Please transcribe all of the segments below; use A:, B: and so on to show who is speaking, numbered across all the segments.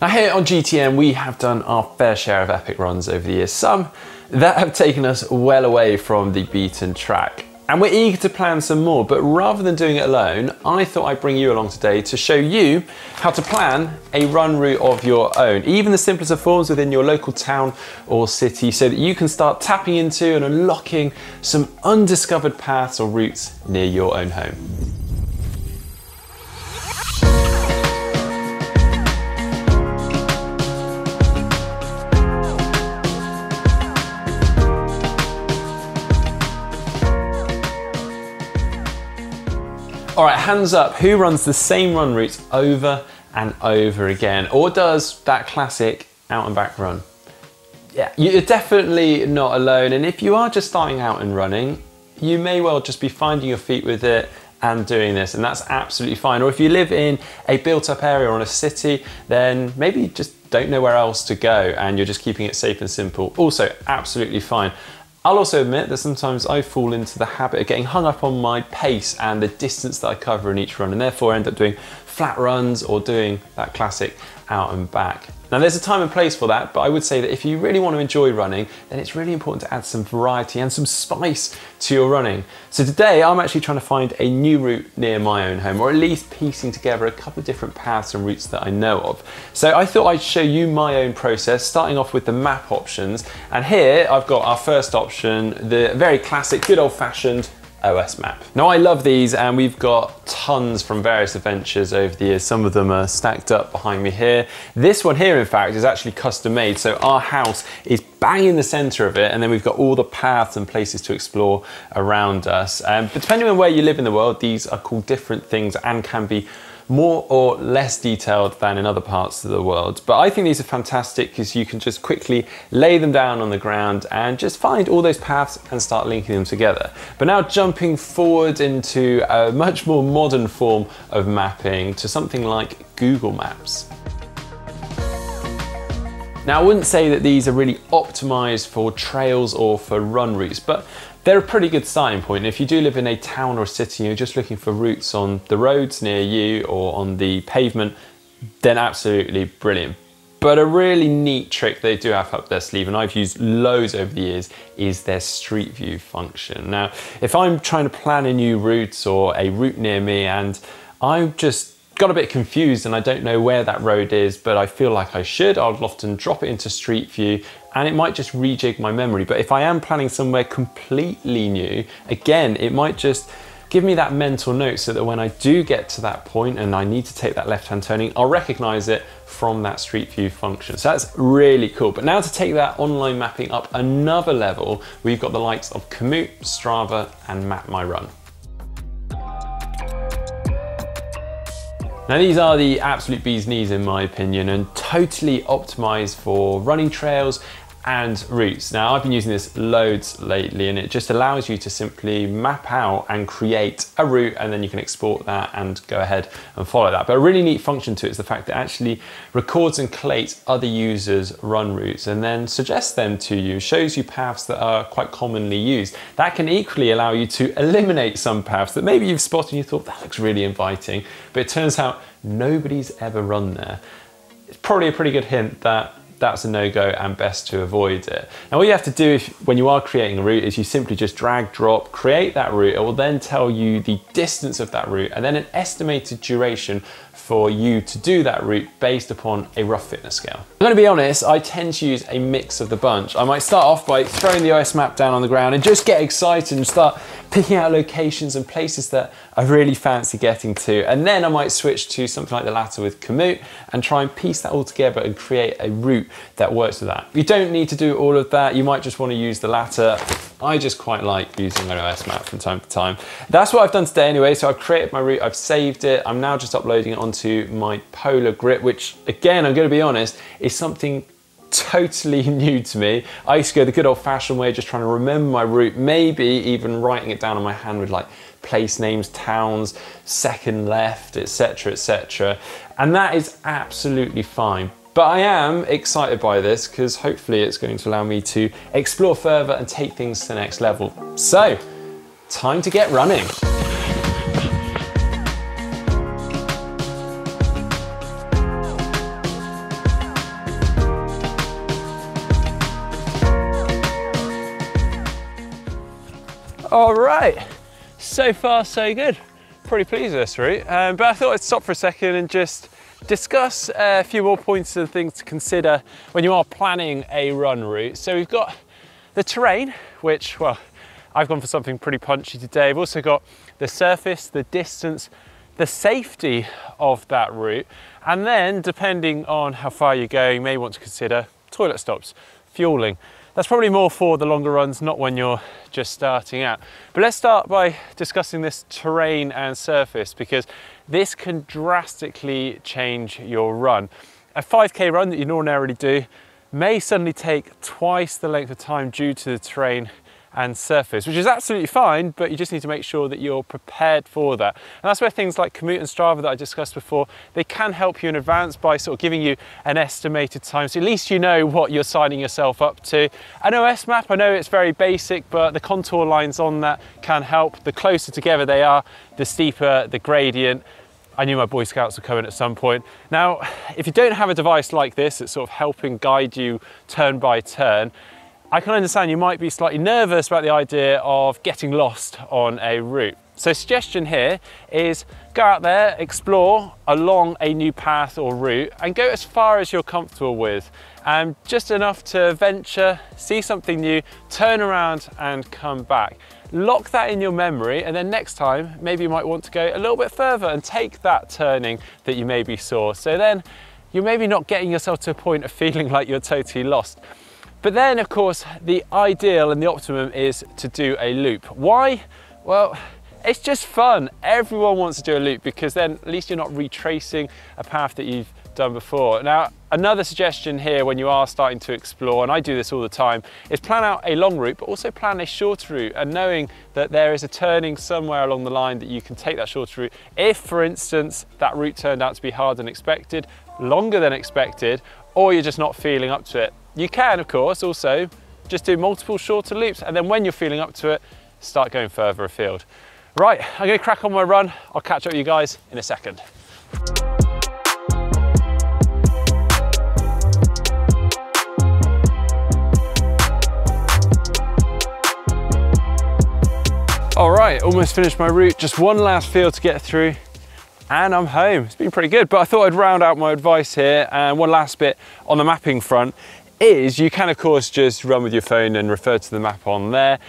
A: Now here on GTM, we have done our fair share of epic runs over the years, some that have taken us well away from the beaten track. And we're eager to plan some more, but rather than doing it alone, I thought I'd bring you along today to show you how to plan a run route of your own, even the simplest of forms within your local town or city, so that you can start tapping into and unlocking some undiscovered paths or routes near your own home. All right, hands up, who runs the same run routes over and over again, or does that classic out and back run? Yeah, you're definitely not alone, and if you are just starting out and running, you may well just be finding your feet with it and doing this, and that's absolutely fine. Or if you live in a built-up area or in a city, then maybe you just don't know where else to go and you're just keeping it safe and simple. Also, absolutely fine. I'll also admit that sometimes I fall into the habit of getting hung up on my pace and the distance that I cover in each run, and therefore end up doing flat runs or doing that classic out and back. Now there's a time and place for that, but I would say that if you really want to enjoy running, then it's really important to add some variety and some spice to your running. So today I'm actually trying to find a new route near my own home, or at least piecing together a couple of different paths and routes that I know of. So I thought I'd show you my own process, starting off with the map options. And here I've got our first option, the very classic, good old-fashioned OS map. Now I love these, and we've got tons from various adventures over the years. Some of them are stacked up behind me here. This one here, in fact, is actually custom made. So our house is bang in the center of it, and then we've got all the paths and places to explore around us. But depending on where you live in the world, these are called different things and can be more or less detailed than in other parts of the world. But I think these are fantastic because you can just quickly lay them down on the ground and just find all those paths and start linking them together. But now jumping forward into a much more modern form of mapping to something like Google Maps. Now I wouldn't say that these are really optimized for trails or for run routes, but they're a pretty good starting point. And if you do live in a town or a city and you're just looking for routes on the roads near you or on the pavement, then absolutely brilliant. But a really neat trick they do have up their sleeve, and I've used loads over the years, is their Street View function. Now, if I'm trying to plan a new route or a route near me and I've just got a bit confused and I don't know where that road is, but I feel like I should, I'll often drop it into Street View and it might just rejig my memory. But if I am planning somewhere completely new, again, it might just give me that mental note so that when I do get to that point and I need to take that left-hand turning, I'll recognize it from that Street View function. So that's really cool. But now to take that online mapping up another level, we've got the likes of Komoot, Strava, and Map My Run. Now these are the absolute bee's knees in my opinion, and totally optimized for running trails and routes. Now I've been using this loads lately, and it just allows you to simply map out and create a route, and then you can export that and go ahead and follow that. But a really neat function to it is the fact that it actually records and collates other users' run routes and then suggests them to you, shows you paths that are quite commonly used. That can equally allow you to eliminate some paths that maybe you've spotted and you thought that looks really inviting, but it turns out nobody's ever run there. It's probably a pretty good hint that that's a no-go and best to avoid it. Now what you have to do when you are creating a route is you simply just drag, drop, create that route. It will then tell you the distance of that route and then an estimated duration for you to do that route based upon a rough fitness scale. I'm going to be honest, I tend to use a mix of the bunch. I might start off by throwing the OS map down on the ground and just get excited and start picking out locations and places that I really fancy getting to. And then I might switch to something like the latter with Komoot and try and piece that all together and create a route that works with that. You don't need to do all of that. You might just want to use the latter. I just quite like using an OS map from time to time. That's what I've done today anyway. So I've created my route, I've saved it. I'm now just uploading it onto my Polar Grip, which again, I'm going to be honest, is something totally new to me. I used to go the good old-fashioned way, just trying to remember my route, maybe even writing it down on my hand with like place names, towns, second left, etc, etc. And that is absolutely fine. But I am excited by this because hopefully it's going to allow me to explore further and take things to the next level. So, time to get running. All right, so far so good. Pretty pleased with this route, but I thought I'd stop for a second and just discuss a few more points and things to consider when you are planning a run route. So we've got the terrain, which, well, I've gone for something pretty punchy today. I've also got the surface, the distance, the safety of that route, and then depending on how far you're going, you may want to consider toilet stops, fueling. That's probably more for the longer runs, not when you're just starting out. But let's start by discussing this terrain and surface, because this can drastically change your run. A 5K run that you'd ordinarily do may suddenly take twice the length of time due to the terrain and surface, which is absolutely fine, but you just need to make sure that you're prepared for that. And that's where things like Komoot and Strava that I discussed before, they can help you in advance by sort of giving you an estimated time, so at least you know what you're signing yourself up to. An OS map, I know it's very basic, but the contour lines on that can help. The closer together they are, the steeper the gradient. I knew my Boy Scouts were coming at some point. Now, if you don't have a device like this that's sort of helping guide you turn by turn, I can understand you might be slightly nervous about the idea of getting lost on a route. So suggestion here is go out there, explore along a new path or route and go as far as you're comfortable with. Just enough to venture, see something new, turn around and come back. Lock that in your memory, and then next time, maybe you might want to go a little bit further and take that turning that you maybe saw. So then you're maybe not getting yourself to a point of feeling like you're totally lost. But then, of course, the ideal and the optimum is to do a loop. Why? Well, it's just fun. Everyone wants to do a loop because then at least you're not retracing a path that you've done before. Now, another suggestion here when you are starting to explore, and I do this all the time, is plan out a long route, but also plan a shorter route, and knowing that there is a turning somewhere along the line that you can take that shorter route. If, for instance, that route turned out to be harder than expected, longer than expected, or you're just not feeling up to it, you can, of course, also just do multiple shorter loops, and then when you're feeling up to it, start going further afield. Right, I'm going to crack on my run. I'll catch up with you guys in a second. All right, almost finished my route. Just one last field to get through, and I'm home. It's been pretty good, but I thought I'd round out my advice here. And one last bit on the mapping front is you can, of course, just run with your phone and refer to the map on there.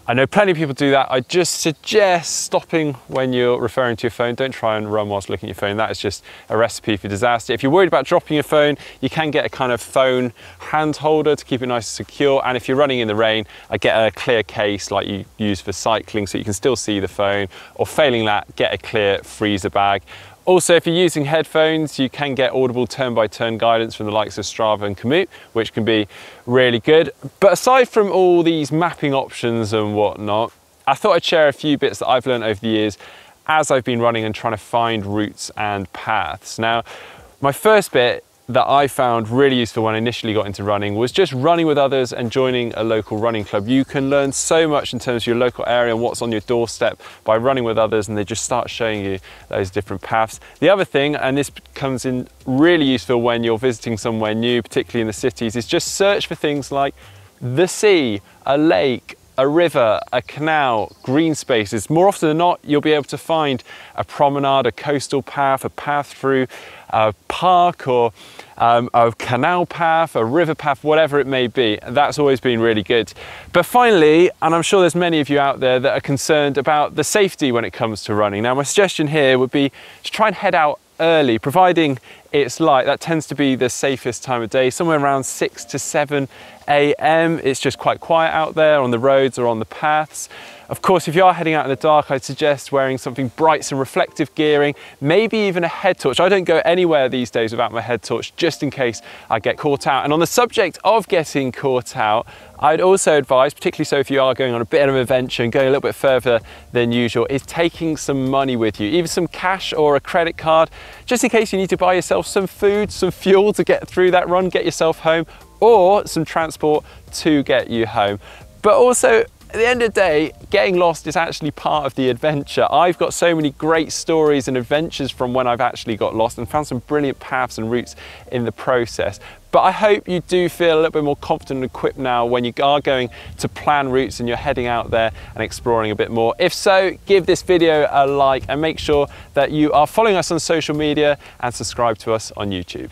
A: I know plenty of people do that. I just suggest stopping when you're referring to your phone. Don't try and run whilst looking at your phone. That is just a recipe for disaster. If you're worried about dropping your phone, you can get a kind of phone hand holder to keep it nice and secure. And if you're running in the rain, I get a clear case like you use for cycling so you can still see the phone, or failing that, get a clear freezer bag. Also, if you're using headphones, you can get audible turn-by-turn guidance from the likes of Strava and Komoot, which can be really good. But aside from all these mapping options and whatnot, I thought I'd share a few bits that I've learned over the years as I've been running and trying to find routes and paths. Now, my first bit that I found really useful when I initially got into running was just running with others and joining a local running club. You can learn so much in terms of your local area and what's on your doorstep by running with others, and they just start showing you those different paths. The other thing, and this comes in really useful when you're visiting somewhere new, particularly in the cities, is just search for things like the sea, a lake, a river, a canal, green spaces. More often than not, you'll be able to find a promenade, a coastal path, a path through a park, or a canal path, a river path, whatever it may be. That's always been really good. But finally, and I'm sure there's many of you out there that are concerned about the safety when it comes to running. Now, my suggestion here would be to try and head out early, providing it's light. That tends to be the safest time of day, somewhere around 6 to 7 a.m. It's just quite quiet out there on the roads or on the paths. Of course, if you are heading out in the dark, I'd suggest wearing something bright, some reflective gearing, maybe even a head torch. I don't go anywhere these days without my head torch, just in case I get caught out. And on the subject of getting caught out, I'd also advise, particularly so if you are going on a bit of an adventure and going a little bit further than usual, is taking some money with you, either some cash or a credit card, just in case you need to buy yourself some food, some fuel to get through that run, get yourself home, or some transport to get you home. But also, at the end of the day, getting lost is actually part of the adventure. I've got so many great stories and adventures from when I've actually got lost and found some brilliant paths and routes in the process. But I hope you do feel a little bit more confident and equipped now when you are going to plan routes and you're heading out there and exploring a bit more. If so, give this video a like and make sure that you are following us on social media and subscribe to us on YouTube.